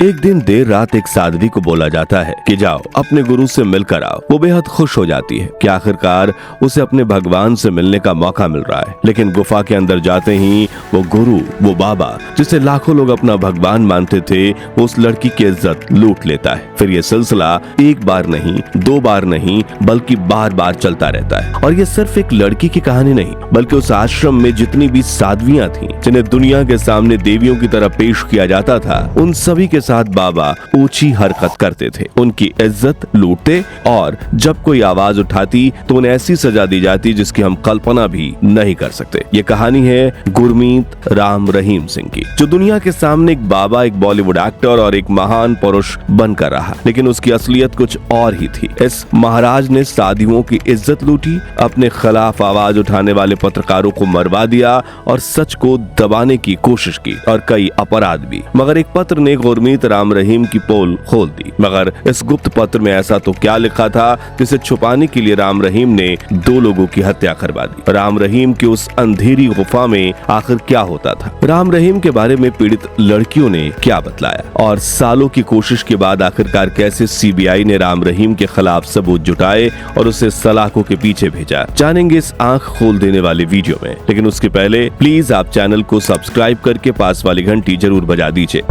एक दिन देर रात एक साध्वी को बोला जाता है कि जाओ अपने गुरु से मिलकर आओ। वो बेहद खुश हो जाती है कि आखिरकार उसे अपने भगवान से मिलने का मौका मिल रहा है। लेकिन गुफा के अंदर जाते ही वो गुरु, वो बाबा जिसे लाखों लोग अपना भगवान मानते थे, वो उस लड़की की इज्जत लूट लेता है। फिर ये सिलसिला एक बार नहीं, दो बार नहीं, बल्कि बार बार चलता रहता है। और ये सिर्फ एक लड़की की कहानी नहीं, बल्कि उस आश्रम में जितनी भी साध्वियां थीं, जिन्हें दुनिया के सामने देवियों की तरह पेश किया जाता था, उन सभी के साथ बाबा ऊंची हरकत करते थे, उनकी इज्जत लूटते और जब कोई आवाज उठाती तो उन्हें ऐसी सजा दी जाती जिसकी हम कल्पना भी नहीं कर सकते। ये कहानी है गुरमीत राम रहीम सिंह की, जो दुनिया के सामने एक बाबा, एक बॉलीवुड एक्टर और एक महान पुरुष बनकर रहा, लेकिन उसकी असलियत कुछ और ही थी। इस महाराज ने साधुओं की इज्जत लूटी, अपने खिलाफ आवाज उठाने वाले पत्रकारों को मरवा दिया और सच को दबाने की कोशिश की, और कई अपराध भी। मगर एक पत्र ने गुरमीत राम रहीम की पोल खोल दी। मगर इस गुप्त पत्र में ऐसा तो क्या लिखा था जिसे छुपाने के लिए राम रहीम ने 2 लोगों की हत्या करवा दी। राम रहीम की उस अंधेरी गुफा में आखिर क्या होता था? राम रहीम के बारे में पीड़ित लड़कियों ने क्या बतलाया? और सालों की कोशिश के बाद आखिरकार कैसे सीबीआई ने राम रहीम के खिलाफ सबूत जुटाए और उसे सलाखों के पीछे भेजा, जानेंगे इस आंख खोल देने वाले वीडियो में। लेकिन उसके पहले प्लीज आप चैनल को सब्सक्राइब करके पास वाली घंटी जरूर बजा दीजिए।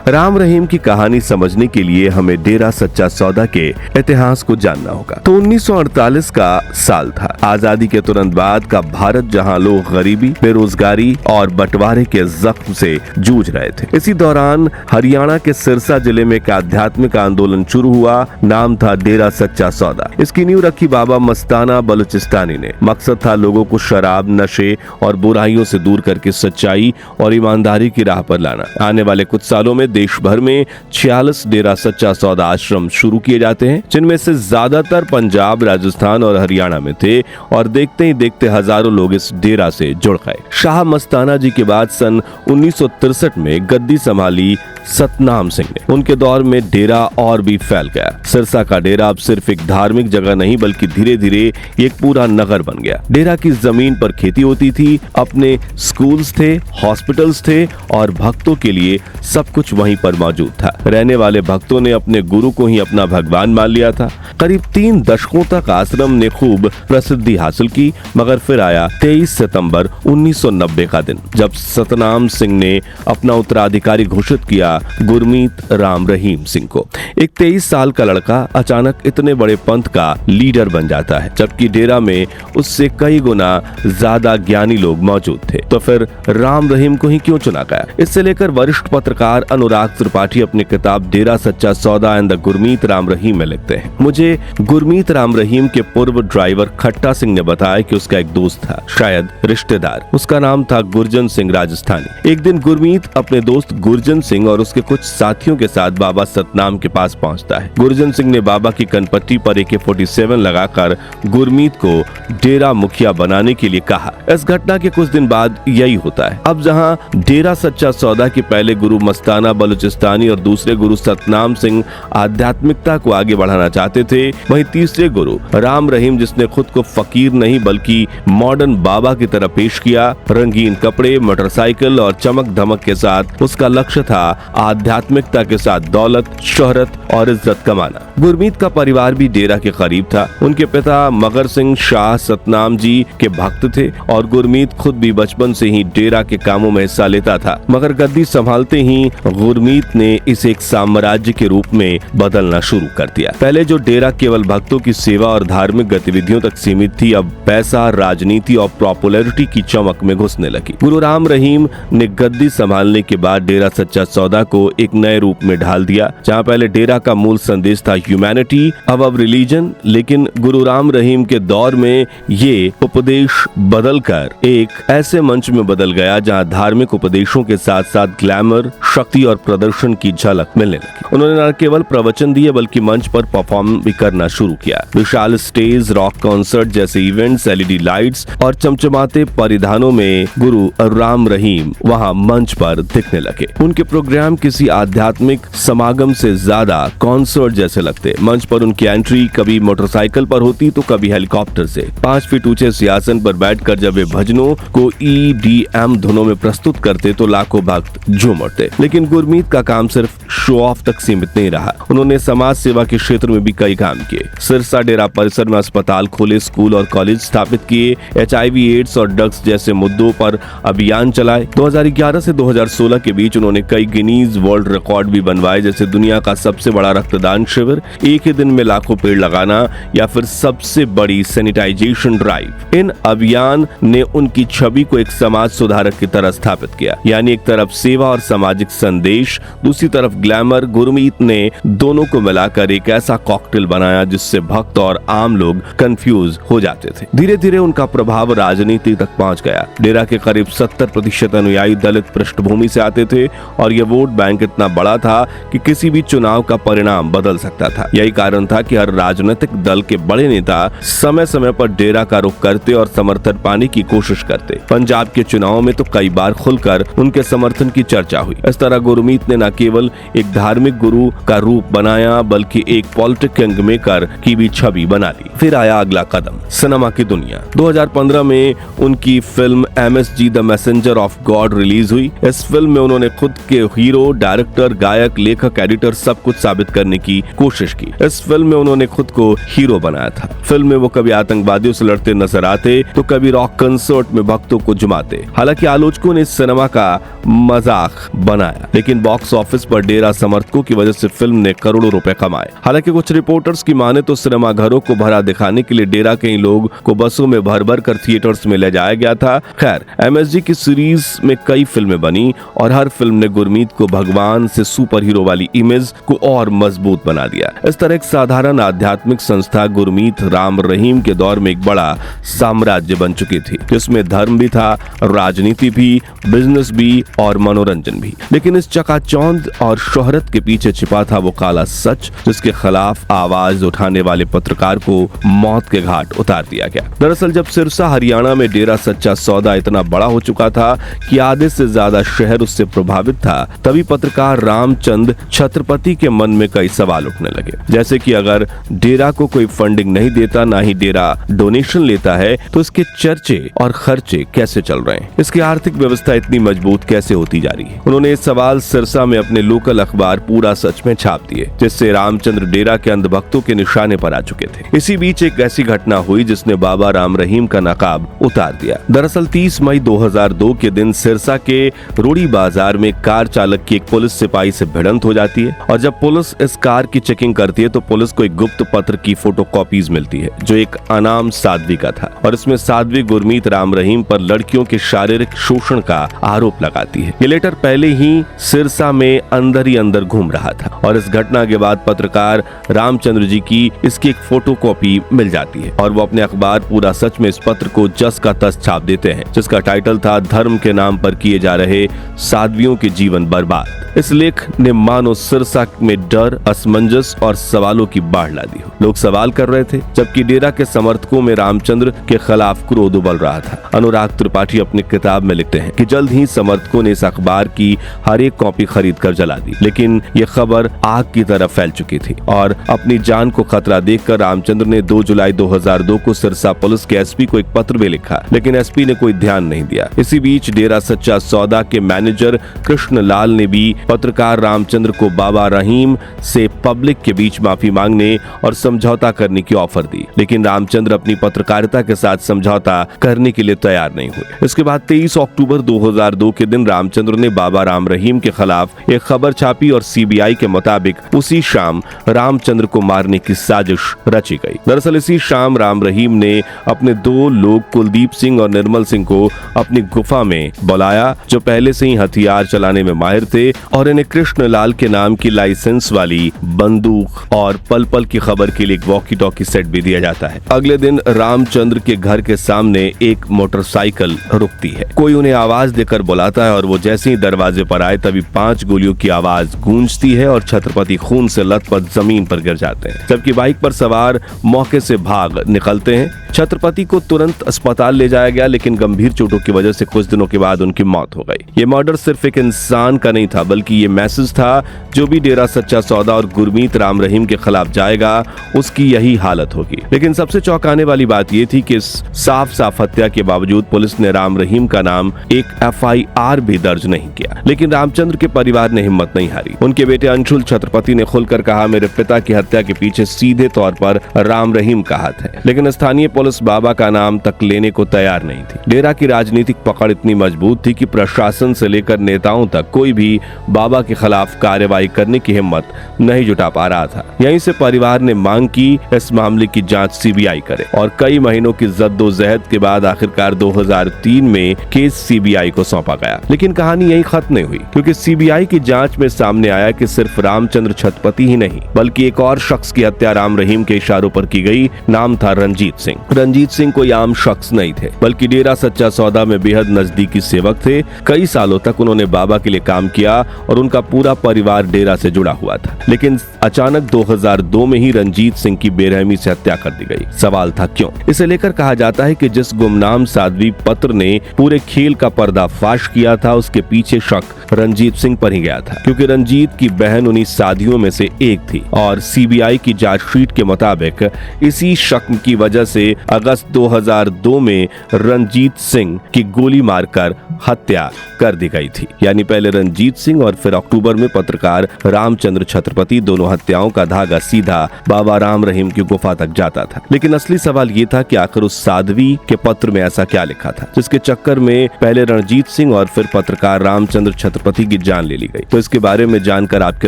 राम रहीम की कहानी समझने के लिए हमें डेरा सच्चा सौदा के इतिहास को जानना होगा। तो 1948 का साल था। आजादी के तुरंत बाद का भारत, जहां लोग गरीबी, बेरोजगारी और बंटवारे के जख्म से जूझ रहे थे। इसी दौरान हरियाणा के सिरसा जिले में एक आध्यात्मिक आंदोलन शुरू हुआ। नाम था डेरा सच्चा सौदा। इसकी नींव रखी बाबा मस्ताना बलूचिस्तानी ने। मकसद था लोगों को शराब, नशे और बुराइयों से दूर करके सच्चाई और ईमानदारी की राह पर लाना। आने वाले कुछ सालों में देश भर में 46 डेरा सच्चा सौदा आश्रम शुरू किए जाते हैं, जिनमें से ज्यादातर पंजाब, राजस्थान और हरियाणा में थे। और देखते ही देखते हजारों लोग इस डेरा से जुड़ गए। शाह मस्ताना जी के बाद सन 1963 में गद्दी संभाली सतनाम सिंह ने। उनके दौर में डेरा और भी फैल गया। सिरसा का डेरा अब सिर्फ एक धार्मिक जगह नहीं, बल्कि धीरे धीरे एक पूरा नगर बन गया। डेरा की जमीन पर खेती होती थी, अपने स्कूल्स थे, हॉस्पिटल्स थे और भक्तों के लिए सब कुछ वहीं पर मौजूद था। रहने वाले भक्तों ने अपने गुरु को ही अपना भगवान मान लिया था। करीब 3 दशकों तक आश्रम ने खूब प्रसिद्धि हासिल की, मगर फिर आया 23 सितंबर 1990 का दिन, जब सतनाम सिंह ने अपना उत्तराधिकारी घोषित किया गुरमीत राम रहीम सिंह को। एक 23 साल का लड़का अचानक इतने बड़े पंथ का लीडर बन जाता है, जबकि डेरा में उससे कई गुना ज्यादा ज्ञानी लोग मौजूद थे। तो फिर राम रहीम को ही क्यों चुना गया? इससे लेकर वरिष्ठ पत्रकार अनुराग त्रिपाठी अपनी किताब डेरा सच्चा सौदा एंड द गुरमीत राम रहीम में लिखते हैं। मुझे गुरमीत राम रहीम के पूर्व ड्राइवर खट्टा सिंह ने बताया कि उसका एक दोस्त था, शायद रिश्तेदार। उसका नाम था गुरजन सिंह राजस्थानी। एक दिन गुरमीत अपने दोस्त गुरजन सिंह और उसके कुछ साथियों के साथ बाबा सतनाम के पास पहुंचता है। गुरजन सिंह ने बाबा की कनपट्टी पर AK-47 लगाकर गुरमीत को डेरा मुखिया बनाने के लिए कहा। इस घटना के कुछ दिन बाद यही होता है। अब जहां डेरा सच्चा सौदा के पहले गुरु मस्ताना बलूचिस्तानी और दूसरे गुरु सतनाम सिंह आध्यात्मिकता को आगे बढ़ाना चाहते थे, वहीं तीसरे गुरु राम रहीम, जिसने खुद को फकीर नहीं बल्कि मॉडर्न बाबा की तरह पेश किया, रंगीन कपड़े, मोटरसाइकिल और चमक धमक के साथ, उसका लक्ष्य था आध्यात्मिकता के साथ दौलत, शोहरत और इज्जत कमाना। गुरमीत का परिवार भी डेरा के करीब था। उनके पिता मगर सिंह शाह सतनाम जी के भक्त थे और गुरमीत खुद भी बचपन से ही डेरा के कामों में हिस्सा लेता था। मगर गद्दी संभालते ही गुरमीत ने इसे एक साम्राज्य के रूप में बदलना शुरू कर दिया। पहले जो डेरा केवल भक्तों की सेवा और धार्मिक गतिविधियों तक सीमित थी, अब पैसा, राजनीति और पॉपुलैरिटी की चमक में घुसने लगी। गुरु राम रहीम ने गद्दी संभालने के बाद डेरा सच्चा सौदा को एक नए रूप में ढाल दिया। जहां पहले डेरा का मूल संदेश था ह्यूमैनिटी, अब रिलीजन। लेकिन गुरु राम रहीम के दौर में ये उपदेश बदलकर एक ऐसे मंच में बदल गया जहां धार्मिक उपदेशों के साथ साथ ग्लैमर, शक्ति और प्रदर्शन की झलक मिलने लगी। उन्होंने न केवल प्रवचन दिए बल्कि मंच पर परफॉर्म भी करना शुरू किया। विशाल स्टेज, रॉक कॉन्सर्ट जैसे इवेंट्स, LED लाइट्स और चमचमाते परिधानों में गुरु राम रहीम वहां मंच पर दिखने लगे। उनके प्रोग्राम प्रोग्राम किसी आध्यात्मिक समागम से ज्यादा कॉन्सर्ट जैसे लगते। मंच पर उनकी एंट्री कभी मोटरसाइकिल पर होती तो कभी हेलीकॉप्टर से। 5 फीट ऊंचे सिंहासन पर बैठकर जब वे भजनों को EDM धुनों में प्रस्तुत करते तो लाखों भक्त झूम उठते। लेकिन गुरमीत का काम सिर्फ शो ऑफ तक सीमित नहीं रहा। उन्होंने समाज सेवा के क्षेत्र में भी कई काम किए। सिरसा डेरा परिसर में अस्पताल खोले, स्कूल और कॉलेज स्थापित किए, HIV, एड्स और ड्रग्स जैसे मुद्दों पर अभियान चलाए। 2011 से 2016 के बीच उन्होंने कई गिनीज वर्ल्ड रिकॉर्ड भी बनवाए, जैसे दुनिया का सबसे बड़ा रक्तदान शिविर, एक ही दिन में लाखों पेड़ लगाना या फिर सबसे बड़ी सैनिटाइजेशन ड्राइव। इन अभियान ने उनकी छवि को एक समाज सुधारक की तरह स्थापित किया, यानी एक तरफ सेवा और सामाजिक संदेश, दूसरी तरफ ग्लैमर। गुरमीत ने दोनों को मिलाकर एक ऐसा कॉकटेल बनाया जिससे भक्त और आम लोग कंफ्यूज हो जाते थे। धीरे धीरे उनका प्रभाव राजनीति तक पहुंच गया। डेरा के करीब 70% अनुयायी दलित पृष्ठभूमि से आते थे और यह वोट बैंक इतना बड़ा था कि किसी भी चुनाव का परिणाम बदल सकता था। यही कारण था कि हर राजनीतिक दल के बड़े नेता समय समय पर डेरा का रुख करते और समर्थन पाने की कोशिश करते। पंजाब के चुनाव में तो कई बार खुलकर उनके समर्थन की चर्चा हुई। इस तरह गुरमीत ने न केवल एक धार्मिक गुरु का रूप बनाया बल्कि एक पॉलिटिक किंग मेकर की भी छवि बना ली। फिर आया अगला कदम, सिनेमा की दुनिया। 2015 में उनकी film MSG the messenger of God release हुई। इस फिल्म में उन्होंने खुद के हीरो, डायरेक्टर, गायक, लेखक, एडिटर सब कुछ साबित करने की कोशिश की। इस फिल्म में उन्होंने खुद को हीरो बनाया था। फिल्म में वो कभी आतंकवादियों से लड़ते नजर आते तो कभी रॉक कंसर्ट में भक्तों को जुमाते। हालांकि आलोचकों ने इस सिनेमा का मजाक बनाया, लेकिन बॉक्स ऑफिस पर डेरा समर्थकों की वजह से फिल्म ने करोड़ों रुपए कमाए। हालांकि कुछ रिपोर्टर्स की माने तो सिनेमा घरों को भरा दिखाने के लिए डेरा के लोग को बसों में भर भर कर थिएटर्स में ले जाया गया था। खैर, MSG की सीरीज में कई फिल्में बनी और हर फिल्म ने गुरमीत को भगवान से सुपर हीरो वाली इमेज को और मजबूत बना दिया। इस तरह एक साधारण आध्यात्मिक संस्था गुरमीत राम रहीम के दौर में एक बड़ा साम्राज्य बन चुकी थी, जिसमें धर्म भी था, राजनीति भी, बिजनेस भी और मनोरंजन भी। लेकिन इस चकाचौंध और शोहरत के पीछे छिपा था वो काला सच, जिसके खिलाफ आवाज उठाने वाले पत्रकार को मौत के घाट उतार दिया गया। दरअसल जब सिरसा हरियाणा में डेरा सच्चा सौदा इतना बड़ा हो चुका था कि आधे से ज्यादा शहर उससे प्रभावित था, तभी पत्रकार रामचंद छत्रपति के मन में कई सवाल उठने लगे। जैसे कि अगर डेरा को कोई फंडिंग नहीं देता, ना ही डेरा डोनेशन लेता है, तो इसके चर्चे और खर्चे कैसे चल रहे हैं? इसकी आर्थिक व्यवस्था इतनी मजबूत कैसे होती जा रही है? उन्होंने ये सवाल सिरसा में अपने लोकल अखबार पूरा सच में छाप दिए, जिससे रामचंद्र डेरा के अंधभक्तों के निशाने पर आ चुके थे। इसी बीच एक ऐसी घटना हुई जिसने बाबा राम रहीम का नकाब उतार दिया। दरअसल 30 मई 2002 के दिन सिरसा के रोड़ी बाजार में कार चालक की एक पुलिस सिपाही से भिड़ंत हो जाती है और जब पुलिस इस कार की चेकिंग करती है तो पुलिस को एक गुप्त पत्र की फोटोकॉपीज मिलती है जो एक अनाम साध्वी का था और इसमें साध्वी गुरमीत राम रहीम पर लड़कियों के शारीरिक शोषण का आरोप लगाती है। ये लेटर पहले ही सिरसा में अंदर ही अंदर घूम रहा था और इस घटना के बाद पत्रकार रामचंद्र जी की इसकी एक फोटोकॉपी मिल जाती है और वो अपने अखबार पूरा सच में इस पत्र को जस का तस छाप देते हैं, जिसका टाइटल था धर्म के नाम पर किए जा रहे साध्वियों के जीवन बर्बाद। इस लेख ने मानो सिरसा में डर, असमंजस और सवालों की बाढ़ ला दी हो। लोग सवाल कर रहे थे जबकि डेरा के समर्थकों में रामचंद्र के खिलाफ क्रोध उबल रहा था। अनुराग त्रिपाठी अपनी किताब में लिखते हैं कि जल्द ही समर्थकों ने इस अखबार की हर एक कॉपी खरीद कर जला दी, लेकिन ये खबर आग की तरह फैल चुकी थी और अपनी जान को खतरा देखकर रामचंद्र ने 2 जुलाई 2002 को सिरसा पुलिस के SP को एक पत्र भी लिखा, लेकिन SP ने कोई ध्यान नहीं दिया। इसी बीच डेरा सच्चा सौदा के मैनेजर कृष्ण लाल ने भी पत्रकार रामचंद्र को बाबा रहीम से पब्लिक के बीच माफी मांगने और समझौता करने की ऑफर दी, लेकिन रामचंद्र अपनी पत्रकारिता के साथ समझौता करने के लिए तैयार नहीं हुए। इसके बाद 23 अक्टूबर 2002 के दिन रामचंद्र ने बाबा राम रहीम के खिलाफ एक खबर छापी और CBI के मुताबिक उसी शाम रामचंद्र को मारने की साजिश रची गई। दरअसल इसी शाम राम रहीम ने अपने 2 लोग कुलदीप सिंह और निर्मल सिंह को अपनी गुफा में बुलाया, जो पहले से ही हथियार चलाने में माहिर थे और इन्हें कृष्ण लाल के नाम की लाइसेंस वाली बंदूक और पल पल की खबर के लिए एक वॉकी टॉकी सेट भी दिया जाता है। अगले दिन रामचंद्र के घर के सामने एक मोटरसाइकिल रुकती है। कोई उन्हें आवाज देकर बुलाता है और वो जैसे ही दरवाजे पर आए तभी 5 गोलियों की आवाज गूंजती है और छत्रपति खून से लथपथ जमीन पर गिर जाते हैं, जबकि बाइक पर सवार मौके से भाग निकलते हैं। छत्रपति को तुरंत अस्पताल ले जाया गया, लेकिन गंभीर चोटों की वजह से कुछ दिनों के बाद उनकी मौत हो गई। ये मर्डर सिर्फ एक इंसान का नहीं नहीं था, बल्कि ये मैसेज था जो भी डेरा सच्चा सौदा और गुरमीत राम रहीम के खिलाफ जाएगा उसकी यही हालत होगी। लेकिन सबसे चौंकाने वाली बात यह थी कि इस साफ साफ हत्या के बावजूद पुलिस ने राम रहीम का नाम एक FIR भी दर्ज नहीं किया। लेकिन रामचंद्र के परिवार ने हिम्मत नहीं हारी। उनके बेटे अंशुल छत्रपति ने खुलकर कहा, मेरे पिता की हत्या के पीछे सीधे तौर पर राम रहीम का हाथ है। लेकिन स्थानीय पुलिस बाबा का नाम तक लेने को तैयार नहीं थी। डेरा की राजनीतिक पकड़ इतनी मजबूत थी कि प्रशासन से लेकर नेताओं तक कोई भी बाबा के खिलाफ कार्रवाई करने की हिम्मत नहीं जुटा पा रहा था। यहीं से परिवार ने मांग की इस मामले की जांच CBI करे और कई महीनों की जद्दोजहद के बाद आखिरकार 2003 में केस CBI को सौंपा गया। लेकिन कहानी यहीं खत्म नहीं हुई, क्योंकि CBI की जांच में सामने आया कि सिर्फ रामचंद्र छत्रपति ही नहीं बल्कि एक और शख्स की हत्या राम रहीम के इशारों पर की गई। नाम था रंजीत सिंह। रंजीत सिंह कोई आम शख्स नहीं थे, बल्कि डेरा सच्चा सौदा में बेहद नजदीकी सेवक थे। कई सालों तक उन्होंने बाबा के लिए काम किया और उनका पूरा परिवार डेरा से जुड़ा हुआ था। लेकिन अचानक 2002 में ही रंजीत सिंह की बेरहमी से हत्या कर दी गई। सवाल था क्यों? इसे लेकर कहा जाता है कि जिस गुमनाम साध्वी पत्र ने पूरे खेल का पर्दाफाश किया था, उसके पीछे शक रंजीत सिंह पर ही गया था, क्योंकि रंजीत की बहन उन्हीं साधियों में से एक थी और CBI की जांचशीट के मुताबिक इसी शक की वजह से अगस्त 2002 में रंजीत सिंह की गोली मारकर हत्या कर दी गई थी। यानी पहले रंजीत सिंह और फिर अक्टूबर में पत्रकार रामचंद्र छत्रपति, दोनों हत्याओं का धागा सीधा बाबा राम रहीम की गुफा तक जाता था। लेकिन असली सवाल ये था कि आखिर उस साध्वी के पत्र में ऐसा क्या लिखा था जिसके चक्कर में पहले रणजीत सिंह और फिर पत्रकार रामचंद्र छत्रपति की जान ले ली गई? तो इसके बारे में जानकर आपके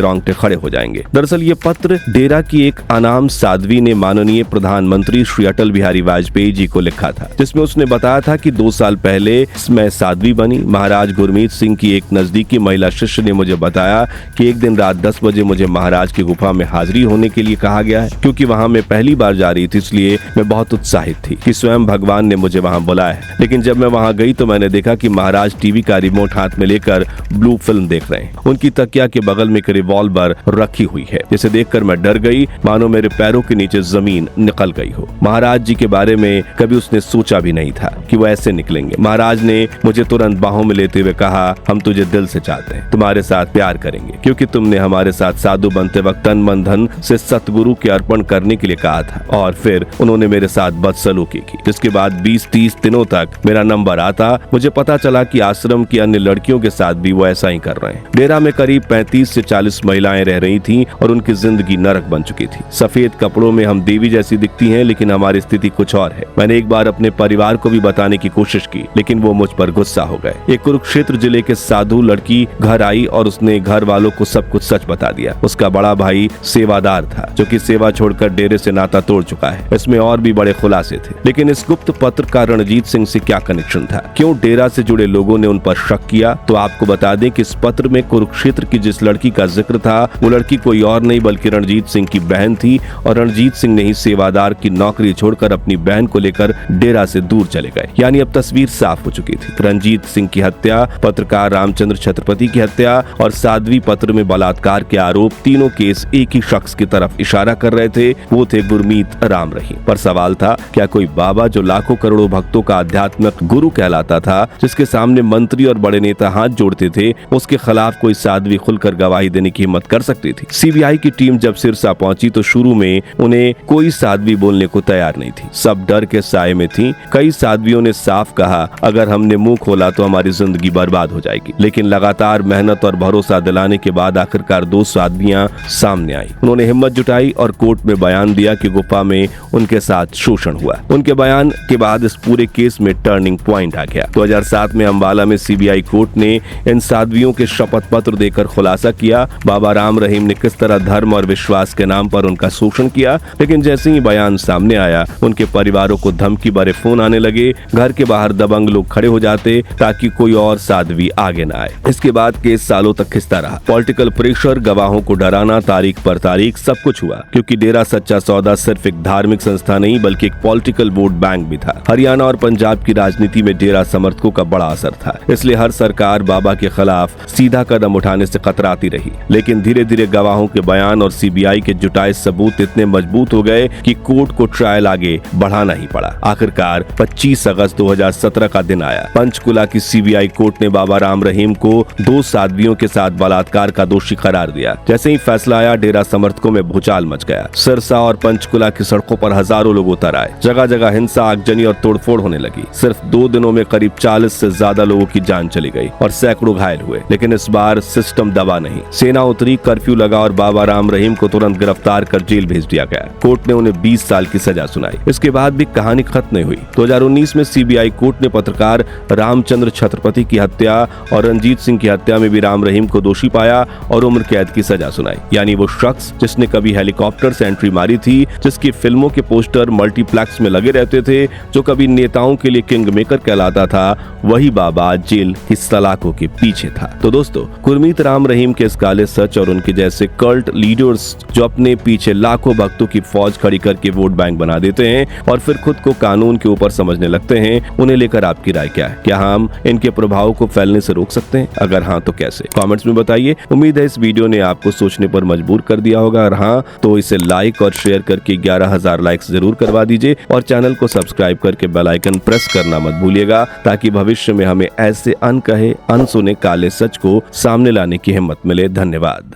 रोंगटे खड़े हो जाएंगे। दरअसल ये पत्र डेरा की एक अनाम साध्वी ने माननीय प्रधानमंत्री श्री अटल बिहारी वाजपेयी जी को लिखा था, जिसमें उसने बताया था कि 2 साल पहले मैं साध्वी बनी। महाराज गुरमीत सिंह की एक नजदीकी महिला शिष्य ने मुझे बताया कि एक दिन रात 10 बजे मुझे महाराज की गुफा में हाजिरी होने के लिए कहा गया है। क्योंकि वहां मैं पहली बार जा रही थी, इसलिए मैं बहुत उत्साहित थी कि स्वयं भगवान ने मुझे वहां बुलाया है। लेकिन जब मैं वहां गई तो मैंने देखा कि महाराज टीवी का रिमोट हाथ में लेकर ब्लू फिल्म देख रहे हैं। उनकी तकिया के बगल में एक रिवॉल्वर रखी हुई है, जिसे देखकर मैं डर गई, मानो मेरे पैरों के नीचे जमीन निकल गई हो। महाराज जी के बारे में कभी उसने सोचा भी नहीं था कि वो ऐसे निकलेंगे। महाराज ने मुझे तुरंत बाहों में लेते हुए कहा, हम तुझे दिल से चाहते हैं, तुम्हारे साथ प्यार करेंगे, क्योंकि तुमने हमारे साथ साधु बनते वक्त तन मन धन से सतगुरु के अर्पण करने के लिए कहा था। और फिर उन्होंने मेरे साथ बदसलूकी की, जिसके बाद 20-30 दिनों तक मेरा नंबर आता। मुझे पता चला कि आश्रम की अन्य लड़कियों के साथ भी वो ऐसा ही कर रहे हैं। डेरा में करीब 35 से 40 महिलाएं रह रही थीं और उनकी जिंदगी नरक बन चुकी थी। सफेद कपड़ों में हम देवी जैसी दिखती हैं, लेकिन हमारी स्थिति कुछ और है। मैंने एक बार अपने परिवार को भी बताने की कोशिश की, लेकिन वो मुझ पर गुस्सा हो गए। एक कुरुक्षेत्र जिले के साधु लड़की घर आई और उसने घर वालों को सब कुछ सच बता दिया। उसका बड़ा भाई सेवादार था, जो कि सेवा छोड़कर डेरे से नाता तोड़ चुका है। इसमें और भी बड़े खुलासे थे। लेकिन इस गुप्त पत्र का रणजीत सिंह से क्या कनेक्शन था? क्यों डेरा से जुड़े लोगों ने उन पर शक किया? तो आपको बता दें कि इस पत्र में कुरुक्षेत्र की जिस लड़की का जिक्र था, वो लड़की कोई और नहीं बल्कि रणजीत सिंह की बहन थी। और रणजीत सिंह ने ही सेवादार की नौकरी छोड़कर अपनी बहन को लेकर डेरा से दूर चले गए। यानी अब तस्वीर साफ हो चुकी थी। रणजीत सिंह की हत्या, पत्रकार रामचंद्र छत्रपति की हत्या और साध्वी पत्र में बलात्कार के आरोप, तीनों केस एक ही शख्स की तरफ इशारा कर रहे थे। वो थे गुरमीत राम रहीम। पर सवाल था, क्या कोई बाबा जो लाखों करोड़ों भक्तों का आध्यात्मिक गुरु कहलाता था, जिसके सामने मंत्री और बड़े नेता हाथ जोड़ते थे, उसके खिलाफ कोई साध्वी खुलकर गवाही देने की हिम्मत कर सकती थी? CBI की टीम जब सिरसा पहुंची तो शुरू में उन्हें कोई साध्वी बोलने को तैयार नहीं थी। सब डर के साए में थी। कई साध्वियों ने साफ कहा, अगर हमने मुंह खोला तो हमारी जिंदगी बर्बाद हो जाएगी। लेकिन लगातार मेहनत और भरोसा दिलाने के बाद आखिरकार 2 साध्वियां सामने आई। उन्होंने हिम्मत जुटाई और कोर्ट में बयान दिया कि गुफा में उनके साथ शोषण हुआ। उनके बयान के बाद इस पूरे केस में टर्निंग पॉइंट आ गया। 2007 में अम्बाला में CBI कोर्ट ने इन साध्वियों के शपथ पत्र देकर खुलासा किया, बाबा राम रहीम ने किस तरह धर्म और विश्वास के नाम पर उनका शोषण किया। लेकिन जैसे ही बयान सामने आया, उनके परिवारों को धमकी भरे फोन आने लगे। घर के बाहर दबंग लोग खड़े हो जाते ताकि कोई और साध्वी आगे न आए। इसके बाद केस सालों तक खिंचता रहा। पॉलिटिकल प्रेशर, गवाहों को डराना, तारीख पर तारीख, सब कुछ हुआ। क्योंकि डेरा सच्चा सौदा सिर्फ एक धार्मिक संस्था नहीं बल्कि एक पॉलिटिकल वोट बैंक भी था। हरियाणा और पंजाब की राजनीति में डेरा समर्थकों का बड़ा असर था। इसलिए हर सरकार बाबा के खिलाफ सीधा कदम उठाने से कतराती रही। लेकिन धीरे धीरे गवाहों के बयान और CBI के जुटाए सबूत इतने मजबूत हो गए कि कोर्ट को ट्रायल आगे बढ़ाना ही पड़ा। आखिरकार 25 अगस्त 2017 का दिन आया। पंचकुला की CBI कोर्ट ने बाबा राम रहीम को 2 साध्वियों के साथ बलात्कार का दोषी करार दिया। जैसे ही फैसला आया, डेरा समर्थकों में भूचाल मच गया। सिरसा और पंचकुला की सड़कों पर हजारों लोग उतर आए। जगह जगह हिंसा, आगजनी और तोड़फोड़ होने लगी। सिर्फ 2 दिनों में करीब 40 से ज्यादा लोगों की जान चली गई और सैकड़ों घायल हुए। लेकिन इस बार सिस्टम दबा नहीं। सेना उतरी, कर्फ्यू लगा और बाबा राम रहीम को तुरंत गिरफ्तार कर जेल भेज दिया गया। कोर्ट ने उन्हें 20 साल की सजा सुनाई। इसके बाद भी कहानी खत्म नहीं हुई। 2019 में सीबीआई कोर्ट ने पत्रकार रामचंद्र छत्रपति की हत्या और रंजीत सिंह की हत्या में भी राम रहीम को दोषी पाया और उम्र कैद की सजा सुनाई। यानी वो शख्स जिसने कभी हेलीकॉप्टर से एंट्री मारी थी, जिसकी फिल्मों के पोस्टर मल्टीप्लेक्स में लगे रहते थे, जो कभी नेताओं के लिए किंग मेकर कहलाता था, वही बाबा जेल की सलाखों के पीछे था। तो दोस्तों, गुरमीत राम रहीम के इस काले सच और उनके जैसे कल्ट लीडर्स जो अपने पीछे लाखों भक्तों की फौज खड़ी करके वोट बैंक बना देते हैं और फिर खुद को कानून के ऊपर समझने लगते हैं, उन्हें लेकर आपकी राय क्या है? क्या हम इनके प्रभाव को फैलने से रोक सकते हैं? अगर हाँ तो कैसे? कमेंट्स में बताइए। उम्मीद है इस वीडियो ने आपको सोचने पर मजबूर कर दिया होगा। अगर हाँ तो इसे लाइक और शेयर करके 11,000 लाइक्स जरूर करवा दीजिए और चैनल को सब्सक्राइब करके बेल आइकन प्रेस करना मत भूलिएगा, ताकि भविष्य में हमें ऐसे अनकहे अनसुने काले सच को सामने लाने की हिम्मत मिले। धन्यवाद।